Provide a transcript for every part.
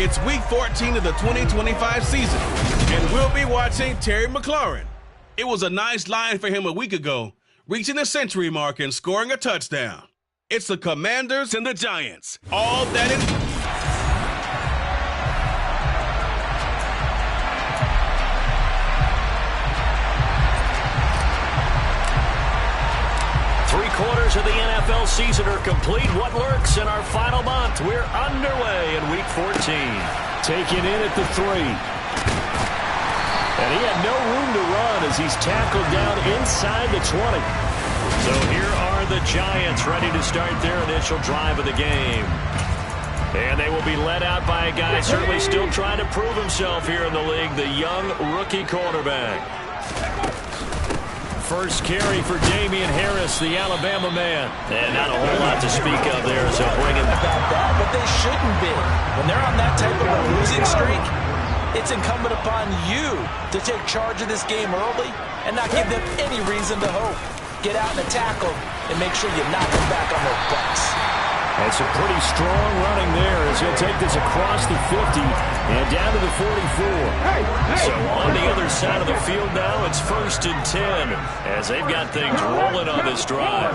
It's Week 14 of the 2025 season, and we'll be watching Terry McLaurin. It was a nice line for him a week ago, reaching the century mark and scoring a touchdown. It's the Commanders and the Giants. All that in... Three-quarters of the NFL season are complete. What lurks in our final month? We're underway in Week 14. Taken in at the 3. And he had no room to run as he's tackled down inside the 20. So here are the Giants ready to start their initial drive of the game. And they will be led out by a guy certainly still trying to prove himself here in the league, the young rookie quarterback. First carry for Damian Harris, the Alabama man. And not a whole lot to speak of there as they'll bring him. About that, but they shouldn't be. When they're on that type of a losing streak, it's incumbent upon you to take charge of this game early and not give them any reason to hope. Get out and attack them and make sure you knock them back on their butts. That's a pretty strong running there as he'll take this across the 50 and down to the 44. So on the other side of the field now, it's 1st and 10 as they've got things rolling on this drive.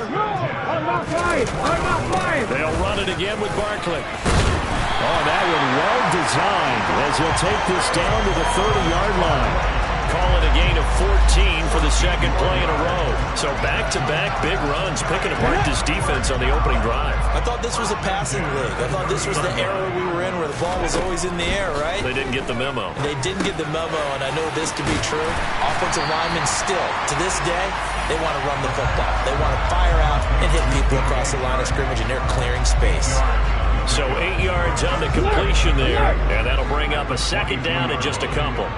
They'll run it again with Barkley. Oh, that one well designed as he'll take this down to the 30-yard line. Call it a gain of 14 for the second play in a row. So back-to-back big runs, picking apart this defense on the opening drive. I thought this was a passing league. I thought this was the era we were in where the ball was always in the air, right? They didn't get the memo. They didn't get the memo, and I know this to be true. Offensive linemen still, to this day, they want to run the football. They want to fire out and hit people across the line of scrimmage, and they're clearing space. So 8 yards on the completion there, and that'll bring up a second down and just a couple.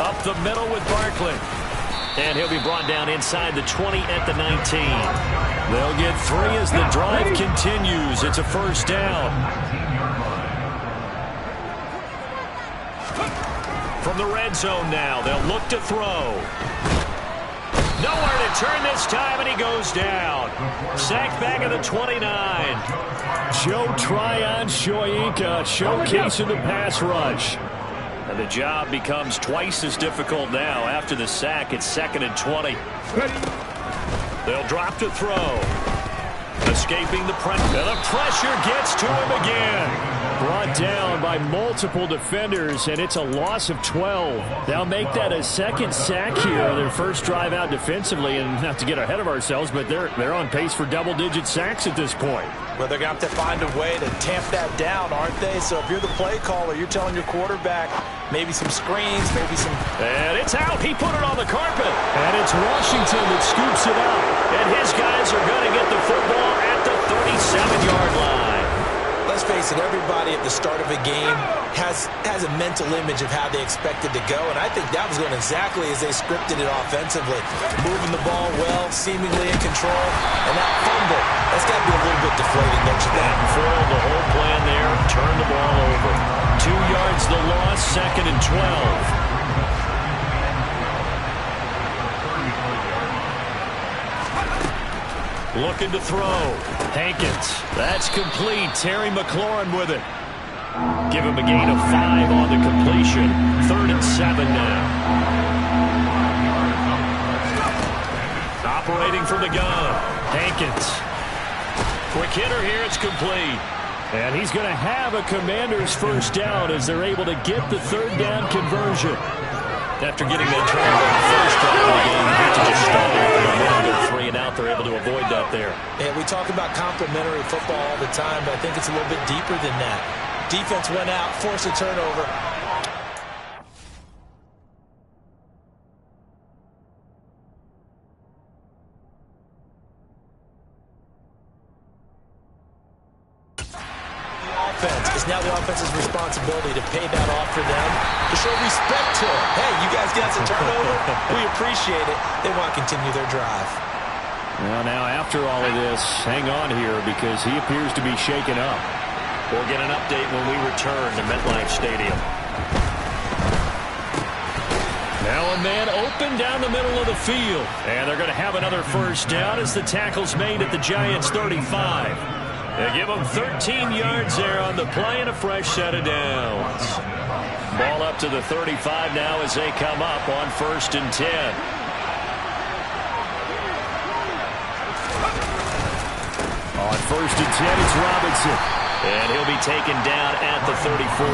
Up the middle with Barkley. And he'll be brought down inside the 20 at the 19. They'll get 3 as the drive continues. It's a first down. From the red zone now, they'll look to throw. Nowhere to turn this time, and he goes down. Sacked back at the 29. Joe Tryon Shoyinka showcasing the pass rush. And the job becomes twice as difficult now. After the sack, it's 2nd and 20. They'll drop to throw. Escaping the pressure. And the pressure gets to him again. Brought down by multiple defenders, and it's a loss of 12. They'll make that a second sack here, their first drive out defensively, and not to get ahead of ourselves, but they're on pace for double-digit sacks at this point. Well, they're going to have to find a way to tamp that down, aren't they? So if you're the play caller, you're telling your quarterback maybe some screens, maybe some... And it's out. He put it on the carpet. And it's Washington that scoops it out. And his guys are going to get the football at the 37-yard line. Let's face it, everybody at the start of a game has a mental image of how they expect it to go, and I think that was going exactly as they scripted it offensively. Moving the ball well, seemingly in control, and that fumble, that's got to be a little bit deflating, don't you think? Foiled the whole plan there, turn the ball over. 2 yards the loss, 2nd and 12. Looking to throw. Hankins. That's complete. Terry McLaurin with it. Give him a gain of 5 on the completion. 3rd and 7 now. Operating from the gun. Hankins. Quick hitter here. It's complete. And he's going to have a Commander's first down as they're able to get the 3rd down conversion. After getting that turnover on the first drive of the game, you have to just start with 3 and out. They're able to avoid that there. Yeah, we talk about complementary football all the time, but I think it's a little bit deeper than that. Defense went out, forced a turnover. It's now the offense's responsibility to pay that off for them, to show respect to them. Hey, you guys got some turnover. We appreciate it. They want to continue their drive. Well, now after all of this, hang on here because he appears to be shaken up. We'll get an update when we return to MetLife Stadium. Now a man open down the middle of the field. And they're going to have another first down as the tackle's made at the Giants' 35. They give him 13 yards there on the play and a fresh set of downs. Ball up to the 35 now as they come up on 1st and 10. On 1st and 10, it's Robinson. And he'll be taken down at the 34.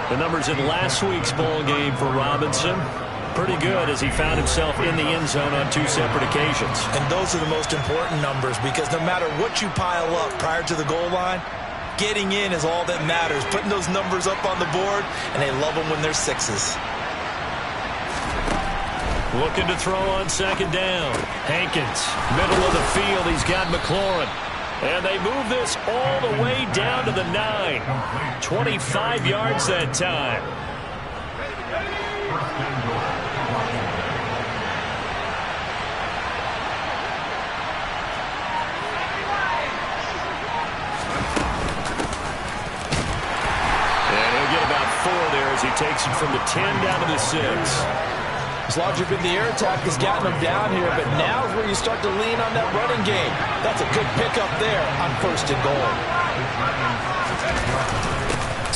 The numbers in last week's ball game for Robinson, pretty good as he found himself in the end zone on 2 separate occasions. And those are the most important numbers because no matter what you pile up prior to the goal line, getting in is all that matters. Putting those numbers up on the board, and they love them when they're 6s. Looking to throw on 2nd down. Hankins, middle of the field. He's got McLaurin. And they move this all the way down to the 9. 25 yards that time. And he'll get about 4 there as he takes it from the 10 down to the 6. As long as you've been the air attack has gotten them down here, but now is where you start to lean on that running game. That's a good pickup there on 1st and goal.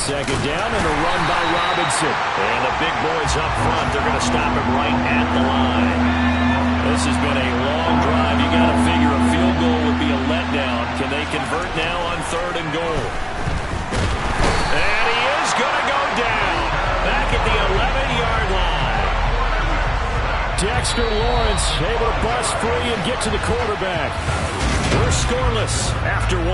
2nd down and a run by Robinson. And the big boys up front, they're going to stop him right at the line. This has been a long drive. You got to figure a field goal would be a letdown. Can they convert now on 3rd and goal? And he is going to go down back at the 11-yard line. Dexter Lawrence able to bust free and get to the quarterback. We're scoreless after 1.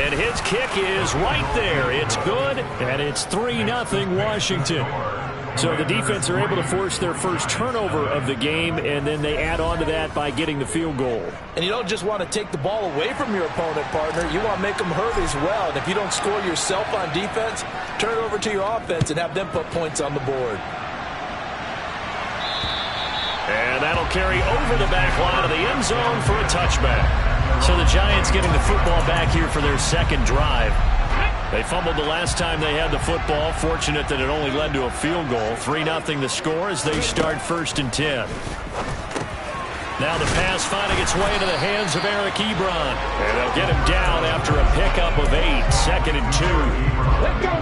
And his kick is right there. It's good. And it's 3-0 Washington. So the defense are able to force their first turnover of the game, and then they add on to that by getting the field goal. And you don't just want to take the ball away from your opponent, partner. You want to make them hurt as well. And if you don't score yourself on defense, turn it over to your offense and have them put points on the board. And that'll carry over the back line of the end zone for a touchback. So the Giants getting the football back here for their 2nd drive. They fumbled the last time they had the football. Fortunate that it only led to a field goal. 3-0 the score as they start 1st and 10. Now the pass finding its way into the hands of Eric Ebron. And they'll get him down after a pickup of 8. 2nd and 2.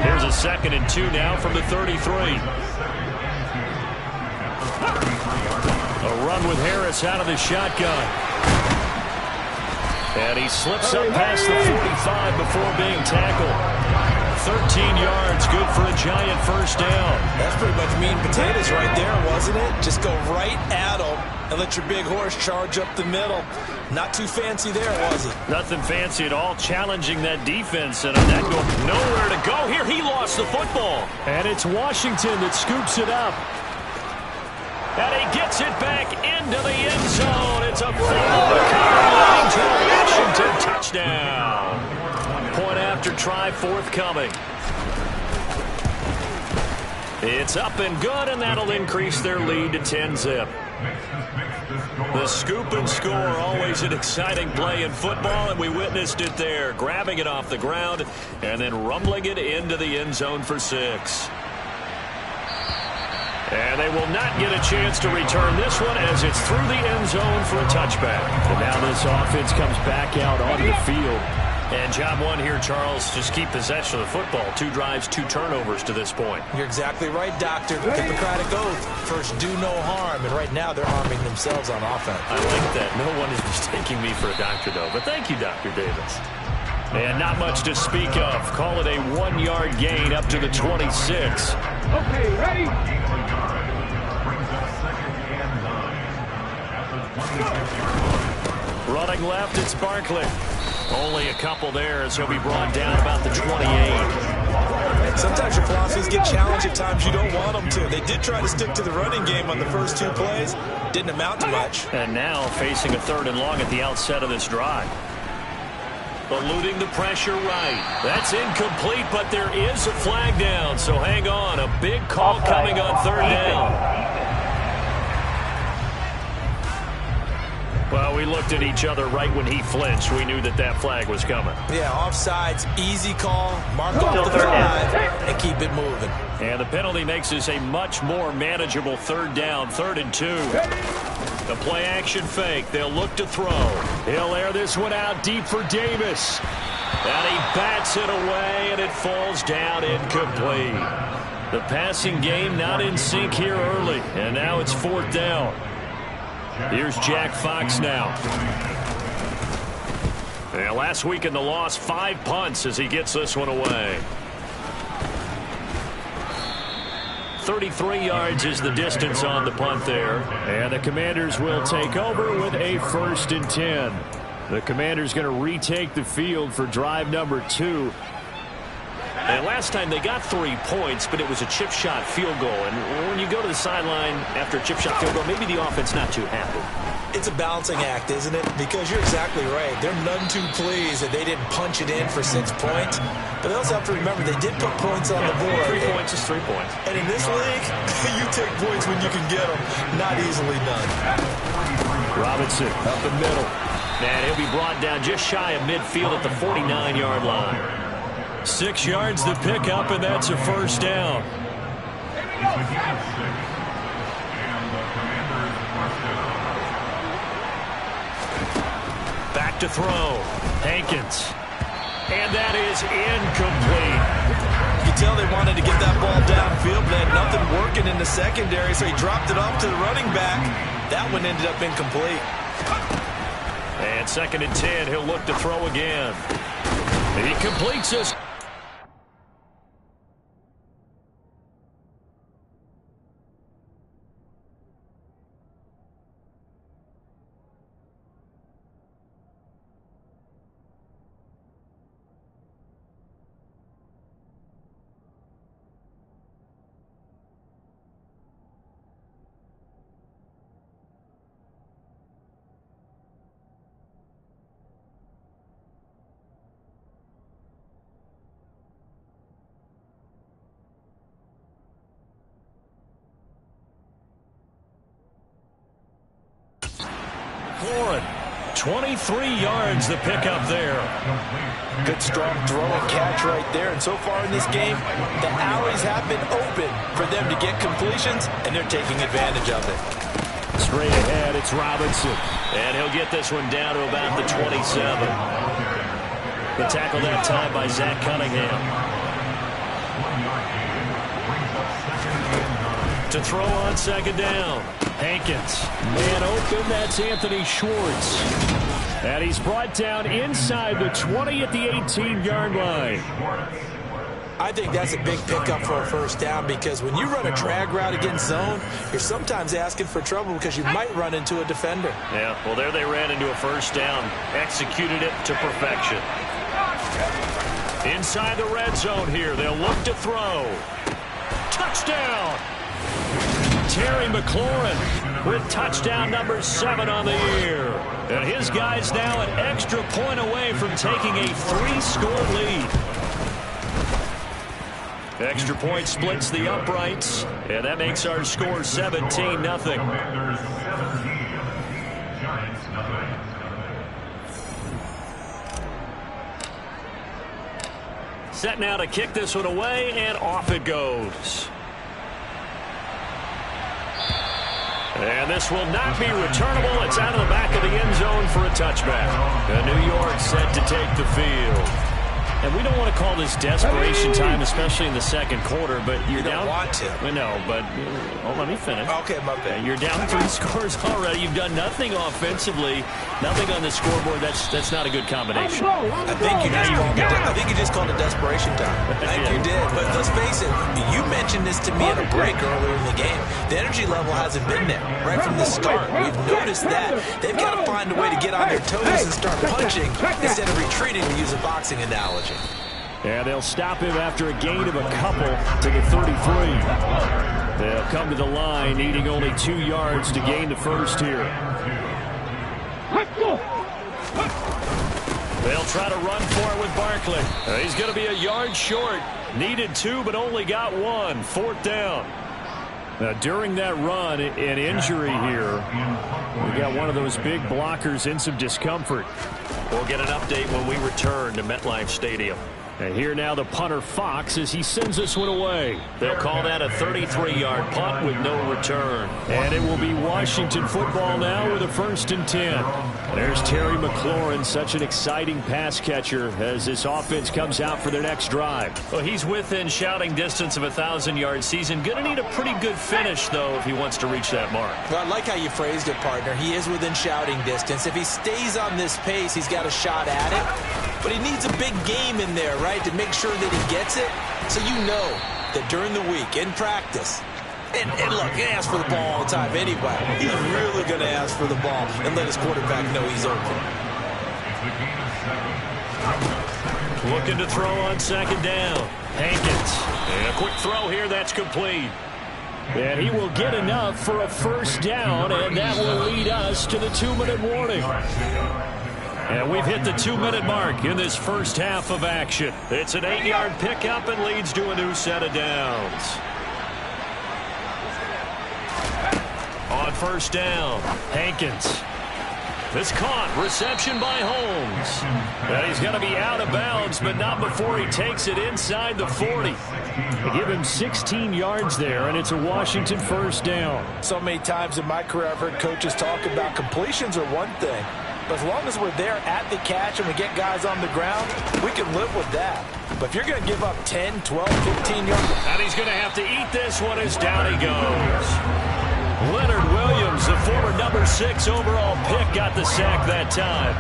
Here's a 2nd and 2 now from the 33. A run with Harris out of the shotgun. And he slips up past the 45 before being tackled. 13 yards, good for a Giant 1st down. That's pretty much meat and potatoes right there, wasn't it? Just go right at them and let your big horse charge up the middle. Not too fancy there, was it? Nothing fancy at all, challenging that defense. And that go nowhere to go here. He lost the football. And it's Washington that scoops it up. And he gets it back into the end zone. It's a fumble leading to a Washington touchdown. Point after try forthcoming. It's up and good, and that'll increase their lead to 10-zip. The scoop and score, always an exciting play in football, and we witnessed it there. Grabbing it off the ground and then rumbling it into the end zone for 6. And they will not get a chance to return this one as it's through the end zone for a touchback. And now this offense comes back out onto the field. And job 1 here, Charles, just keep possession of the football. 2 drives, 2 turnovers to this point. You're exactly right, Doctor. Hippocratic oath. First, do no harm. And right now, they're harming themselves on offense. I like that. No one is mistaking me for a doctor, though. But thank you, Dr. Davis. And not much to speak of. Call it a 1-yard gain up to the 26. Okay, ready? Running left, it's Barkley. Only a couple there as he'll be brought down about the 28. Sometimes your philosophies get challenged at times you don't want them to. They did try to stick to the running game on the first 2 plays. Didn't amount to much. And now facing a 3rd and long at the outset of this drive. Eluding the pressure right. That's incomplete, but there is a flag down. So hang on. A big call coming on 3rd down. Well, Well, we looked at each other right when he flinched. We knew that that flag was coming. Yeah, offsides, easy call, mark off the 5, and keep it moving. And the penalty makes this a much more manageable third down, 3rd and 2. The play action fake. They'll look to throw. He'll air this one out deep for Davis. And he bats it away, and it falls down incomplete. The passing game not in sync here early, and now it's 4th down. Here's Jack Fox now. And last week in the loss, 5 punts as he gets this one away. 33 yards is the distance on the punt there. And the Commanders will take over with a 1st and 10. The Commanders going to retake the field for drive number 2. And last time they got 3 points, but it was a chip shot field goal. And when you go to the sideline after a chip shot field goal, maybe the offense not too happy. It's a balancing act, isn't it? Because you're exactly right. They're none too pleased that they didn't punch it in for 6 points. But they also have to remember they did put points on the board. 3 points is 3 points. And in this league, you take points when you can get them. Not easily done. Robinson up the middle. And he'll be brought down just shy of midfield at the 49-yard line. 6 yards to pick up, and that's a 1st down. Back to throw. Hankins. And that is incomplete. You can tell they wanted to get that ball downfield, but they had nothing working in the secondary, so he dropped it off to the running back. That one ended up incomplete. And 2nd and 10, he'll look to throw again. He completes this. Warren, 23 yards the pickup there. Good strong throw and catch right there. And so far in this game, the alleys have been open for them to get completions, and they're taking advantage of it. Straight ahead, it's Robinson. And he'll get this one down to about the 27. The tackle that time by Zach Cunningham. To throw on 2nd down. Hankins. Man open, that's Anthony Schwartz. And he's brought down inside the 20 at the 18-yard line. I think that's a big pickup for a 1st down, because when you run a drag route against zone, you're sometimes asking for trouble because you might run into a defender. Yeah, well, there they ran into a 1st down. Executed it to perfection. Inside the red zone here. They'll look to throw. Touchdown! Terry McLaurin with touchdown number 7 on the year. And his guys now an extra point away from taking a 3-score lead. Extra point splits the uprights, and that makes our score 17-0. Set now to kick this one away, and off it goes. And this will not be returnable. It's out of the back of the end zone for a touchback. And New York set to take the field. And we don't want to call this desperation time, especially in the 2nd quarter, but you're down. You don't want to. I know, but let me finish. Okay, my bad. You're down 3 scores already. You've done nothing offensively, nothing on the scoreboard. That's not a good combination. I think you just called it desperation time. I think you did. But let's face it, you mentioned this to me in a break earlier in the game. The energy level hasn't been there right from the start. We've noticed that. They've got to find a way to get on their toes and start punching instead of retreating, to use a boxing analogy. And they'll stop him after a gain of a couple to the 33. They'll come to the line, needing only 2 yards to gain the 1st here. They'll try to run for it with Barkley. He's going to be a yard short. Needed 2, but only got 1. 4th down. Now, during that run, an injury here. We got one of those big blockers in some discomfort. We'll get an update when we return to MetLife Stadium. And here now the punter Fox as he sends this one away. They'll call that a 33-yard punt with no return. And it will be Washington football now with a 1st and 10. There's Terry McLaurin, such an exciting pass catcher as this offense comes out for their next drive. Well, he's within shouting distance of a 1,000-yard season. Going to need a pretty good finish, though, if he wants to reach that mark. Well, I like how you phrased it, partner. He is within shouting distance. If he stays on this pace, he's got a shot at it. But he needs a big game in there, right, to make sure that he gets it. So you know that during the week, in practice, and look, he asks for the ball all the time anyway. He's really going to ask for the ball and let his quarterback know he's open. Looking to throw on 2nd down. Hankins. And a quick throw here that's complete. And he will get enough for a 1st down, and that will lead us to the 2-minute warning. And we've hit the 2-minute mark in this first half of action. It's an 8-yard pickup and leads to a new set of downs. On 1st down, Hankins. This caught. Reception by Holmes. And he's going to be out of bounds, but not before he takes it inside the 40. They give him 16 yards there, and it's a Washington 1st down. So many times in my career I've heard coaches talk about completions are one thing. But as long as we're there at the catch and we get guys on the ground, we can live with that. But if you're going to give up 10, 12, 15 yards... And he's going to have to eat this one as down he goes. Leonard Williams, the former number 6 overall pick, got the sack that time.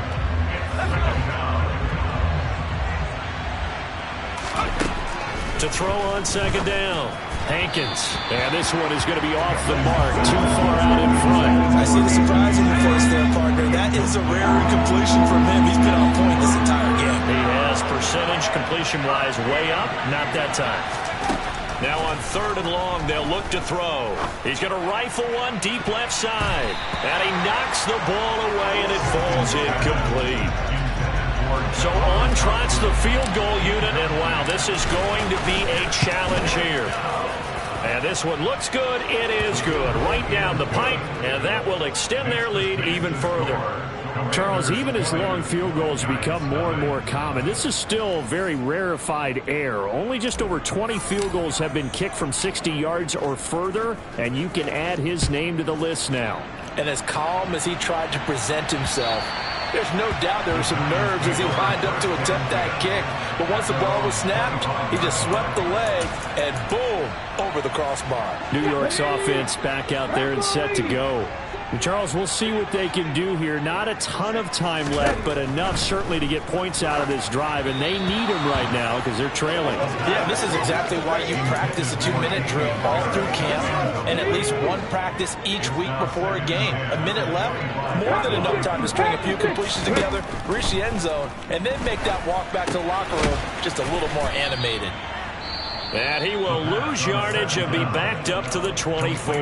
To throw on 2nd down. Hankins. And this one is going to be off the mark, too far out in front. I see the surprise in your face there, partner. That is a rare incompletion from him. He's been on point this entire game. He has percentage completion-wise way up. Not that time. Now on 3rd and long, they'll look to throw. He's going to rifle one deep left side. And he knocks the ball away, and it falls incomplete. So on trots the field goal unit, and wow, this is going to be a challenge here. And this one looks good. It is good. Right down the pipe, and that will extend their lead even further. Charles, even as long field goals become more and more common, this is still very rarefied air. Only just over 20 field goals have been kicked from 60 yards or further, and you can add his name to the list now. And as calm as he tried to present himself, there's no doubt there were some nerves as he lined up to attempt that kick. But once the ball was snapped, he just swept the leg and boom, over the crossbar. New York's offense back out there and set to go. And Charles, we'll see what they can do here. Not a ton of time left, but enough certainly to get points out of this drive, and they need them right now because they're trailing. Yeah, this is exactly why you practice a 2-minute drill all through camp and at least one practice each week before a game. A minute left, more than enough time to string a few completions together, reach the end zone, and then make that walk back to the locker room just a little more animated. And he will lose yardage and be backed up to the 24.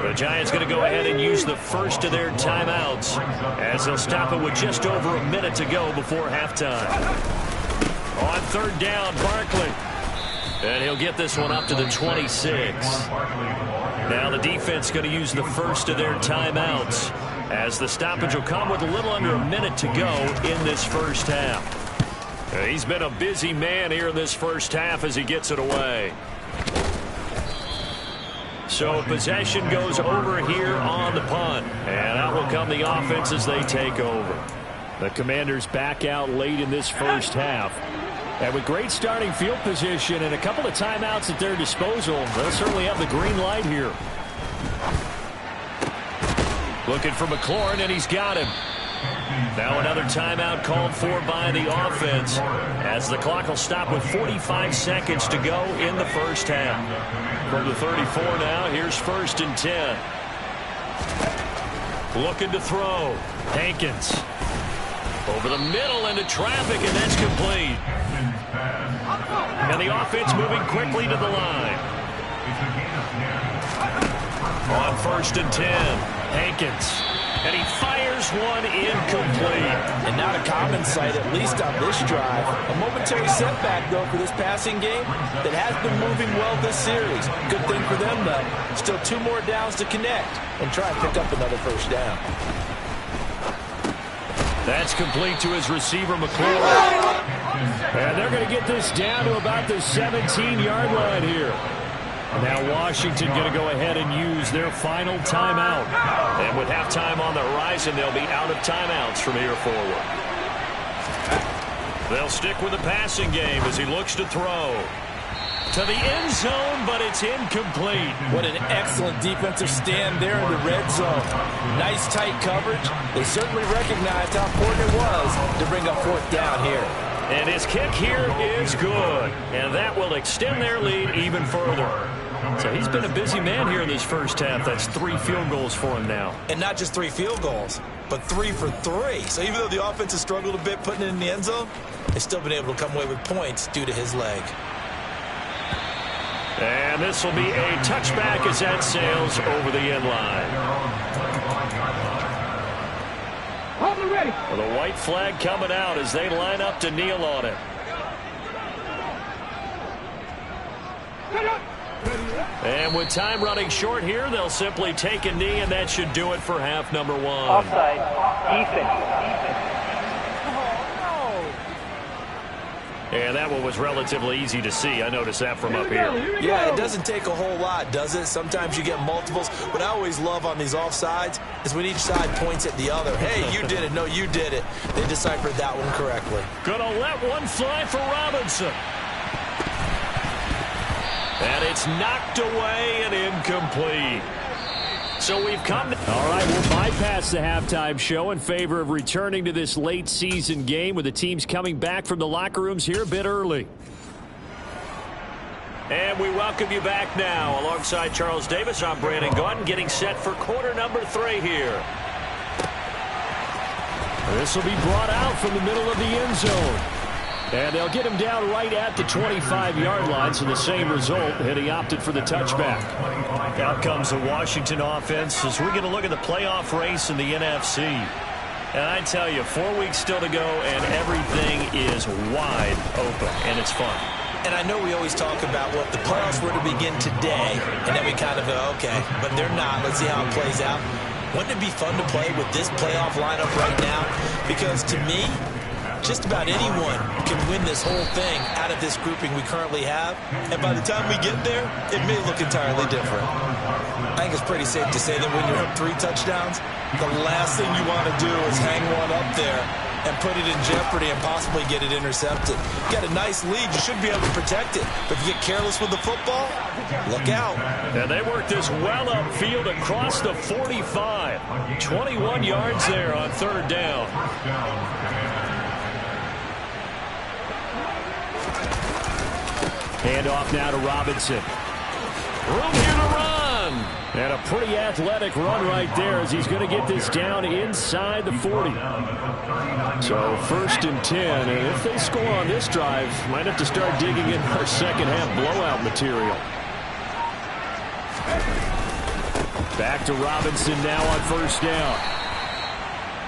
The Giants going to go ahead and use the first of their timeouts as they'll stop it with just over a minute to go before halftime. On 3rd down, Barkley. And he'll get this one up to the 26. Now the defense going to use the first of their timeouts as the stoppage will come with a little under a minute to go in this first half. He's been a busy man here in this first half as he gets it away. So possession goes over here on the punt. And out will come the offense as they take over. The Commanders back out late in this first half. And with great starting field position and a couple of timeouts at their disposal, they'll certainly have the green light here. Looking for McLaurin, and he's got him. Now another timeout called for by the offense as the clock will stop with 45 seconds to go in the first half. From the 34 now, here's 1st and 10. Looking to throw. Hankins. Over the middle into traffic, and that's complete. And the offense moving quickly to the line. On 1st and 10, Hankins. And he fires one incomplete. And not a common sight, at least on this drive. A momentary setback, though, for this passing game that has been moving well this series. Good thing for them, though. Still 2 more downs to connect and try and pick up another first down. That's complete to his receiver, McClure. And they're going to get this down to about the 17-yard line here. Now Washington going to go ahead and use their final timeout. And with halftime on the horizon, they'll be out of timeouts from here forward. They'll stick with the passing game as he looks to throw. To the end zone, but it's incomplete. What an excellent defensive stand there in the red zone. Nice tight coverage. They certainly recognized how important it was to bring up 4th down here. And his kick here is good. And that will extend their lead even further. So he's been a busy man here in this first half. That's 3 field goals for him now. And not just 3 field goals, but 3 for 3. So even though the offense has struggled a bit putting it in the end zone, they've still been able to come away with points due to his leg. And this will be a touchback as that sails over the end line. Well, the white flag coming out as they line up to kneel on it. And with time running short here, they'll simply take a knee, and that should do it for half number 1. Offside. Defense. And that one was relatively easy to see. I noticed that from up here. Yeah, it doesn't take a whole lot, does it? Sometimes you get multiples. What I always love on these offsides is when each side points at the other. Hey, you did it. No, you did it. They deciphered that one correctly. Gonna let one fly for Robinson. And it's knocked away and incomplete. So we've come to... All right, we'll bypass the halftime show in favor of returning to this late season game with the teams coming back from the locker rooms here a bit early. And we welcome you back now. Alongside Charles Davis, I'm Brandon Gaudin, getting set for quarter number 3 here. This will be brought out from the middle of the end zone. And they'll get him down right at the 25-yard line, so the same result, and he opted for the touchback. Out comes the Washington offense as we're going to look at the playoff race in the NFC. And I tell you, 4 weeks still to go, and everything is wide open, and it's fun. And I know we always talk about what the playoffs were to begin today, and then we kind of go, okay, but they're not. Let's see how it plays out. Wouldn't it be fun to play with this playoff lineup right now? Because to me, just about anyone can win this whole thing out of this grouping we currently have. And by the time we get there, it may look entirely different. I think it's pretty safe to say that when you're up 3 touchdowns, the last thing you want to do is hang one up there and put it in jeopardy and possibly get it intercepted. You got a nice lead. You should be able to protect it. But if you get careless with the football, look out. And they work this well upfield across the 45. 21 yards there on 3rd down. Hand off now to Robinson. Room here to run. And a pretty athletic run right there as he's going to get this down inside the 40. So 1st and 10. And if they score on this drive, might have to start digging in our second half blowout material. Back to Robinson now on 1st down.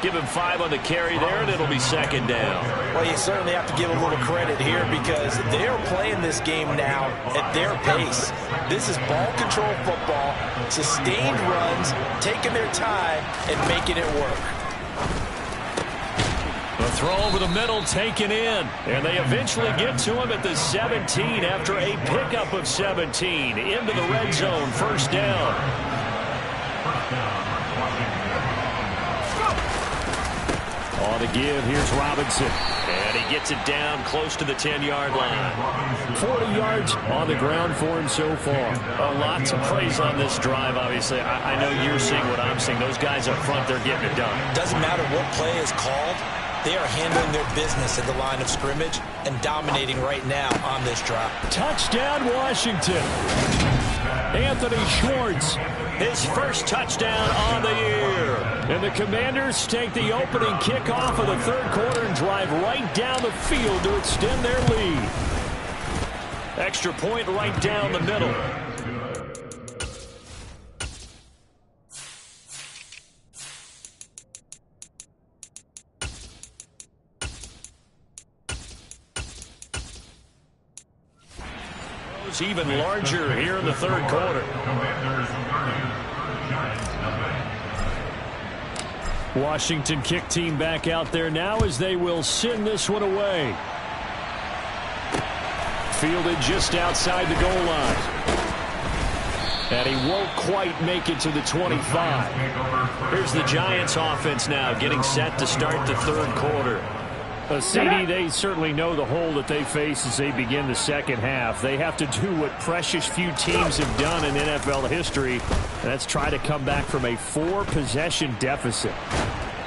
Give him 5 on the carry there, and it'll be 2nd down. Well, you certainly have to give a little credit here because they are playing this game now at their pace. This is ball control football, sustained runs, taking their time, and making it work. The throw over the middle taken in, and they eventually get to him at the 17 after a pickup of 17 into the red zone, 1st down. On the give, here's Robinson. And he gets it down close to the 10-yard line. 40 yards on the ground for him so far. A lot to praise on this drive, obviously. I know you're seeing what I'm seeing. Those guys up front, they're getting it done. Doesn't matter what play is called. They are handling their business at the line of scrimmage and dominating right now on this drive. Touchdown, Washington. Anthony Schwartz. His first touchdown on the year. And the Commanders take the opening kickoff of the 3rd quarter and drive right down the field to extend their lead. Extra point right down the middle. grows even larger here in the third quarter. Washington kick team back out there now as they will send this one away. Fielded just outside the goal line. And he won't quite make it to the 25. Here's the Giants offense now getting set to start the third quarter. CD, they certainly know the hole that they face as they begin the second half. They have to do what precious few teams have done in NFL history, and that's try to come back from a 4-possession deficit.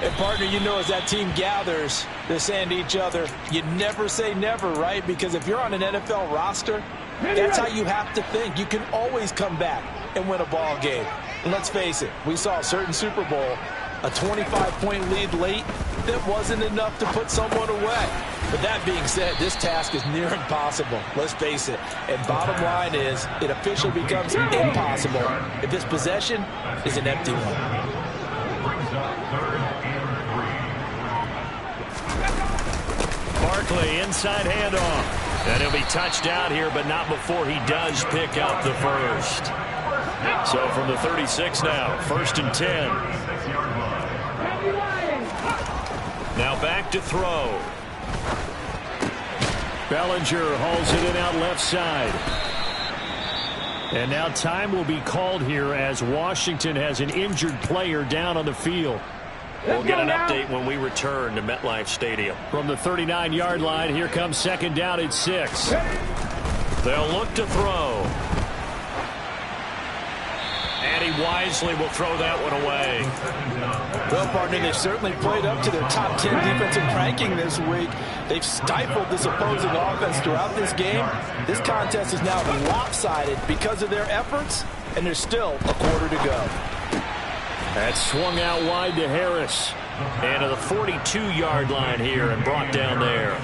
And, partner, you know, as that team gathers, they're saying to each other, you never say never, right? Because if you're on an NFL roster, that's how you have to think. You can always come back and win a ball game. And let's face it, we saw a certain Super Bowl, a 25-point lead late, that wasn't enough to put someone away. But that being said, this task is near impossible. Let's face it. And bottom line is, it officially becomes impossible if this possession is an empty one. Barkley, inside handoff. And he'll be touched out here, but not before he does pick up the first. So from the 36 now, 1st and 10. Now back to throw. Bellinger hauls it in out left side. And now time will be called here as Washington has an injured player down on the field. We'll get an update when we return to MetLife Stadium. From the 39-yard line, here comes second down at 6. They'll look to throw. And he wisely will throw that one away. Well, partner, they've certainly played up to their top 10 defensive ranking this week. They've stifled this opposing offense throughout this game. This contest is now lopsided because of their efforts, and there's still a quarter to go. That's swung out wide to Harris. And to the 42-yard line here and brought down there.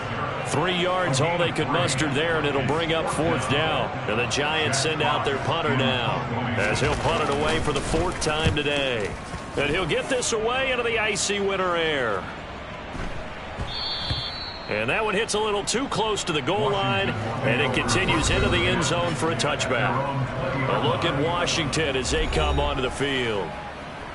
3 yards all they could muster there, and it'll bring up 4th down. And the Giants send out their punter now as he'll punt it away for the 4th time today. And he'll get this away into the icy winter air. And that one hits a little too close to the goal line, and it continues into the end zone for a touchback. A look at Washington as they come onto the field.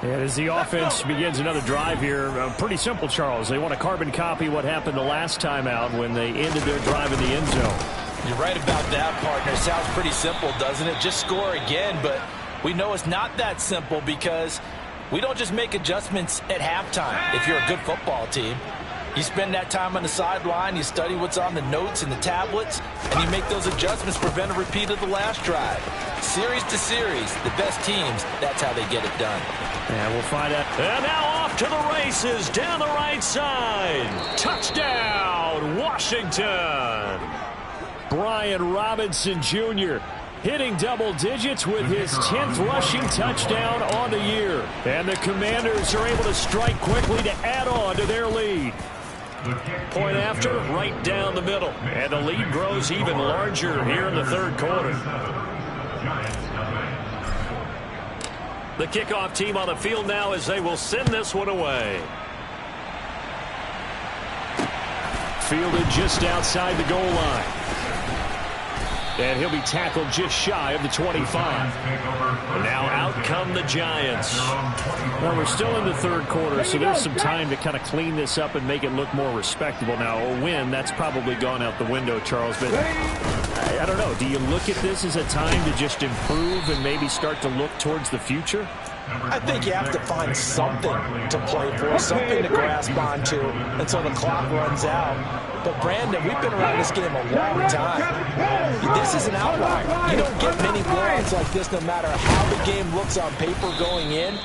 And as the offense begins another drive here, pretty simple, Charles. They want to carbon copy what happened the last time out when they ended their drive in the end zone. You're right about that, partner. Sounds pretty simple, doesn't it? Just score again, but we know it's not that simple because we don't just make adjustments at halftime if you're a good football team. You spend that time on the sideline, you study what's on the notes and the tablets, and you make those adjustments to prevent a repeat of the last drive. Series to series, the best teams, that's how they get it done. And we'll find out. And now off to the races down the right side. Touchdown, Washington. Brian Robinson Jr. hitting double digits with his 10th rushing touchdown on the year. And the Commanders are able to strike quickly to add on to their lead. Point after, right down the middle. And the lead grows even larger here in the third quarter. The kickoff team on the field now as they will send this one away. Fielded just outside the goal line. And he'll be tackled just shy of the 25. And now out come the Giants. Well, we're still in the third quarter, so there's some time to kind of clean this up and make it look more respectable. Now, a win, that's probably gone out the window, Charles. But I don't know. Do you look at this as a time to just improve and maybe start to look towards the future? I think you have to find something to play for, something to grasp onto until the clock runs out. But, Brandon, we've been around this game a long time. This is an outlier. You don't get many blowouts like this no matter how the game looks on paper going in.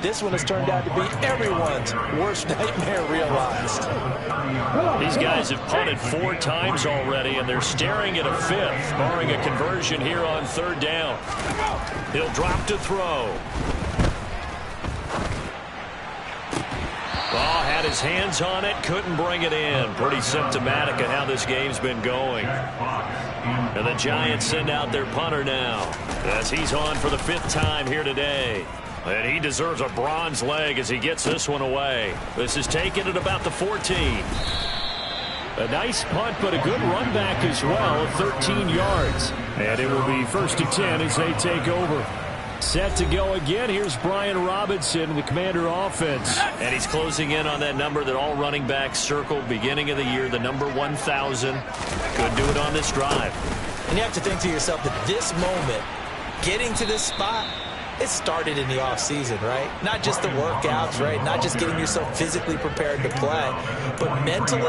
This one has turned out to be everyone's worst nightmare realized. These guys have punted 4 times already, and they're staring at a 5th, barring a conversion here on 3rd down. He'll drop to throw. Oh, had his hands on it, couldn't bring it in. Pretty symptomatic of how this game's been going. And the Giants send out their punter now as he's on for the 5th time here today. And he deserves a bronze leg as he gets this one away. This is taken at about the 14. A nice punt, but a good run back as well, 13 yards. And it will be 1st and 10 as they take over. Set to go again. Here's Brian Robinson, the Commander offense. And he's closing in on that number that all running backs circled beginning of the year, the number 1,000. Could do it on this drive. And you have to think to yourself that this moment, getting to this spot, it started in the offseason, right? Not just the workouts, right? Not just getting yourself physically prepared to play, but mentally,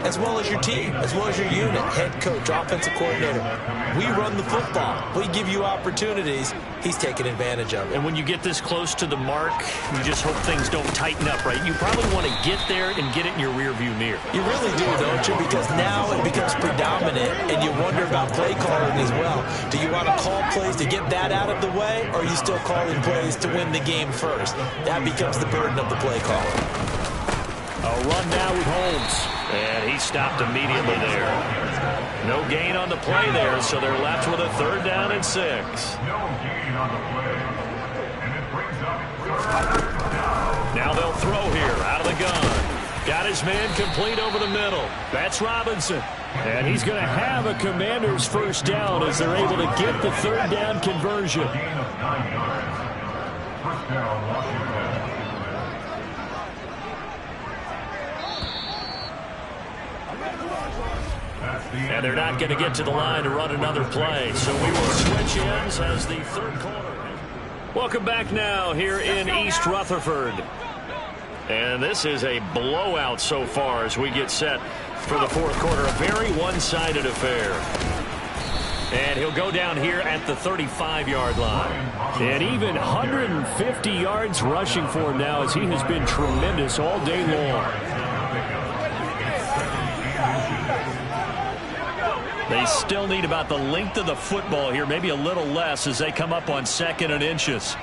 as well as your team, as well as your unit, head coach, offensive coordinator. We run the football. We give you opportunities. He's taking advantage of it. And when you get this close to the mark, you just hope things don't tighten up, right? You probably want to get there and get it in your rearview mirror. You really do, don't you? Because now it becomes predominant, and you wonder about play calling as well. Do you want to call plays to get that out of the way, or are you still calling plays to win the game first? That becomes the burden of the play caller. A run now with Holmes. And he stopped immediately there. No gain on the play there, so they're left with a 3rd down and 6. Now they'll throw here out of the gun. Got his man complete over the middle. That's Robinson. And he's going to have a Commander's 1st down as they're able to get the 3rd down conversion. And they're not going to get to the line to run another play. So we will switch ends as the 3rd quarter. Welcome back now here in East Rutherford. And this is a blowout so far as we get set for the 4th quarter. A very one-sided affair. And he'll go down here at the 35-yard line. And even 150 yards rushing for him now as he has been tremendous all day long. They still need about the length of the football here, maybe a little less as they come up on 2nd and inches.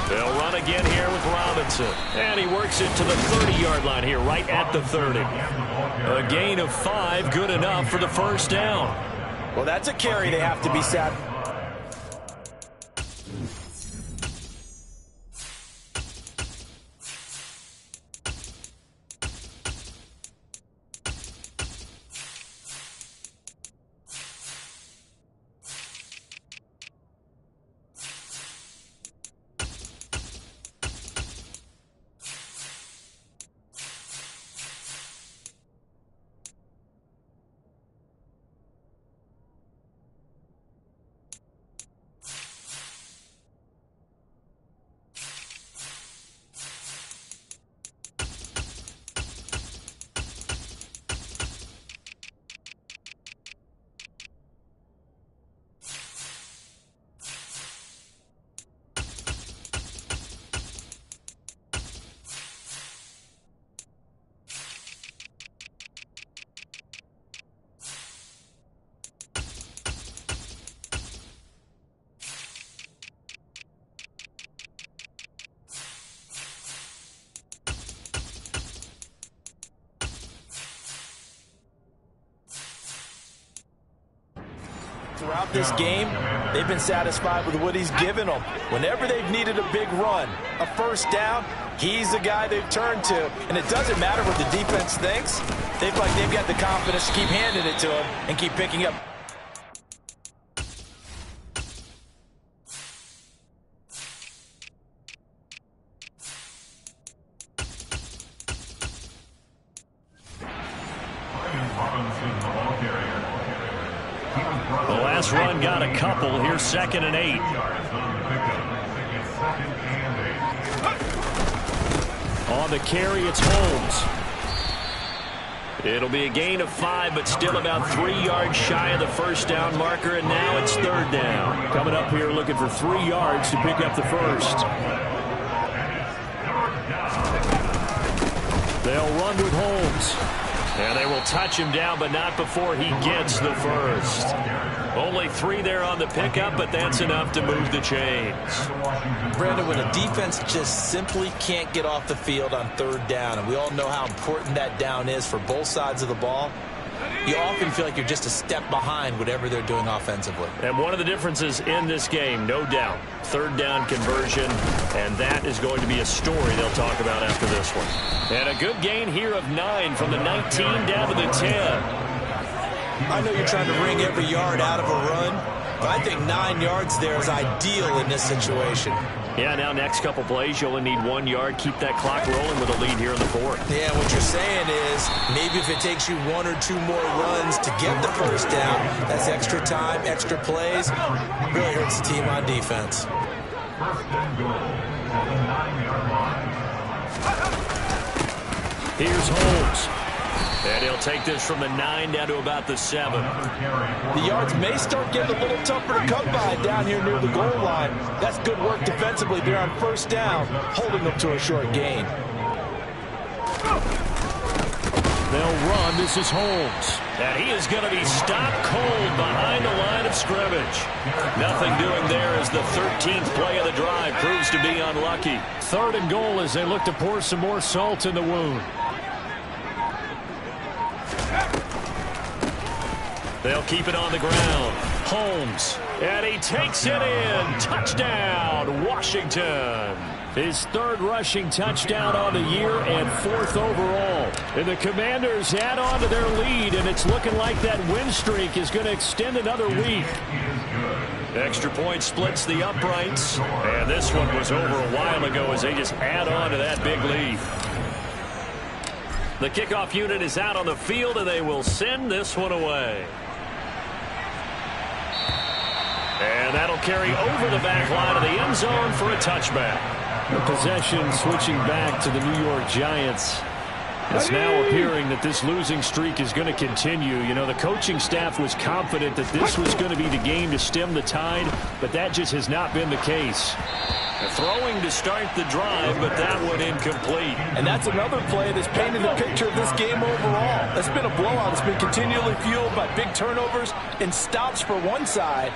They'll run again here with Robinson. And he works it to the 30-yard line here, right at the 30. A gain of 5, good enough for the 1st down. Well, that's a carry they have to be set. Throughout this game, they've been satisfied with what he's given them. Whenever they've needed a big run, a 1st down, he's the guy they've turned to. And it doesn't matter what the defense thinks. They've got the confidence to keep handing it to him and keep picking up. The last run got a couple. Here's 2nd and 8. On the carry, it's Holmes. It'll be a gain of 5, but still about 3 yards shy of the 1st down marker, and now it's 3rd down. Coming up here looking for 3 yards to pick up the 1st. They'll run with Holmes. And they will touch him down, but not before he gets the 1st. Only 3 there on the pickup, but that's enough to move the chains. Brandon, when a defense just simply can't get off the field on 3rd down, and we all know how important that down is for both sides of the ball, you often feel like you're just a step behind whatever they're doing offensively. And one of the differences in this game, no doubt, third down conversion, and that is going to be a story they'll talk about after this one. And a good gain here of 9 from the 19 down to the 10. I know you're trying to wring every yard out of a run, but I think 9 yards there is ideal in this situation. Yeah, now next couple plays, you only need 1 yard. Keep that clock rolling with a lead here in the fourth. Yeah, what you're saying is maybe if it takes you 1 or 2 more runs to get the first down, that's extra time, extra plays. Really hurts the team on defense. Here's Holmes. And he'll take this from the 9 down to about the 7. The yards may start getting a little tougher to come by down here near the goal line. That's good work defensively there on first down, holding them to a short gain. They'll run. This is Holmes. And he is going to be stopped cold behind the line of scrimmage. Nothing doing there as the 13th play of the drive proves to be unlucky. 3rd and goal as they look to pour some more salt in the wound. They'll keep it on the ground. Holmes. And he takes it in. Touchdown, Washington. His 3rd rushing touchdown on the year and 4th overall. And the Commanders add on to their lead, and it's looking like that win streak is going to extend another week. Extra point splits the uprights. And this one was over a while ago as they just add on to that big lead. The kickoff unit is out on the field, and they will send this one away. And that'll carry over the back line of the end zone for a touchback. The possession switching back to the New York Giants. It's now appearing that this losing streak is going to continue. You know, the coaching staff was confident that this was going to be the game to stem the tide, but that just has not been the case. Throwing to start the drive, but that one incomplete. And that's another play that's painted the picture of this game overall. It's been a blowout. It's been continually fueled by big turnovers and stops for one side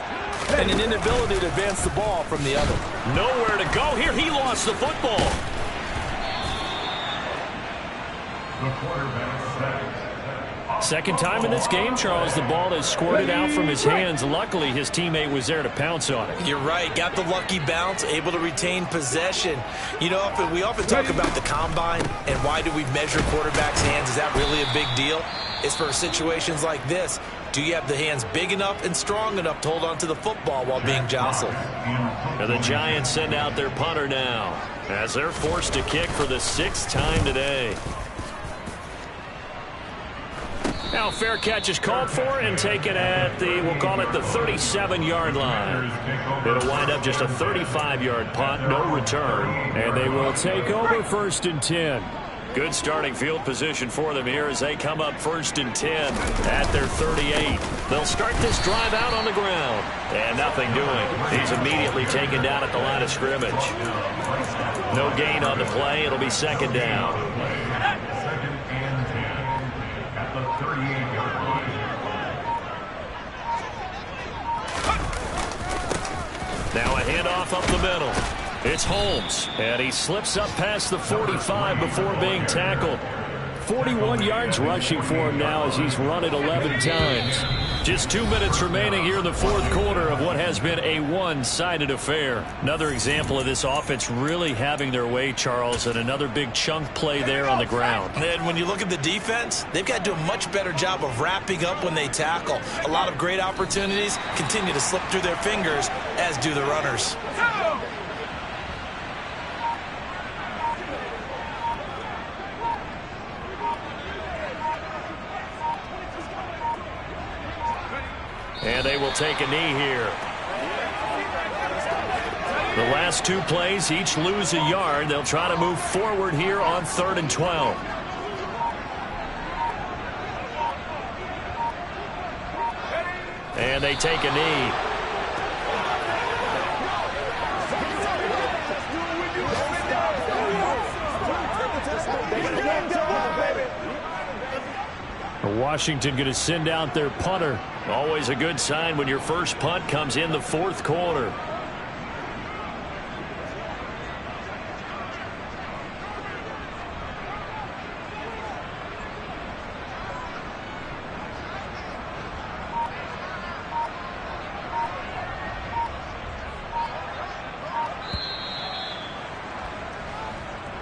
and an inability to advance the ball from the other. Nowhere to go here. He lost the football. Second time in this game, Charles, the ball has squirted out from his hands. Luckily, his teammate was there to pounce on it. You're right. Got the lucky bounce, able to retain possession. You know, we often talk about the combine and why do we measure quarterbacks' hands. Is that really a big deal? It's for situations like this. Do you have the hands big enough and strong enough to hold on to the football while being jostled? And the Giants send out their punter now as they're forced to kick for the 6th time today. Now fair catch is called for and taken at the, we'll call it the 37-yard line. It'll wind up just a 35-yard punt, no return. And they will take over 1st and 10. Good starting field position for them here as they come up 1st and 10 at their 38. They'll start this drive out on the ground. And nothing doing. He's immediately taken down at the line of scrimmage. No gain on the play. It'll be 2nd down. Now a handoff up the middle. It's Holmes, and he slips up past the 45 before being tackled. 41 yards rushing for him now as he's run it 11 times. Just 2 minutes remaining here in the 4th quarter of what has been a one-sided affair. Another example of this offense really having their way, Charles, and another big chunk play there on the ground. And when you look at the defense, they've got to do a much better job of wrapping up when they tackle. A lot of great opportunities continue to slip through their fingers, as do the runners. And they will take a knee here. The last 2 plays, each lose a yard. They'll try to move forward here on 3rd and 12. And they take a knee. Washington going to send out their punter. Always a good sign when your first punt comes in the 4th quarter.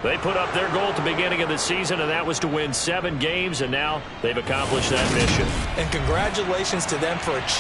They put up their goal at the beginning of the season, and that was to win 7 games, and now they've accomplished that mission. And congratulations to them for achieving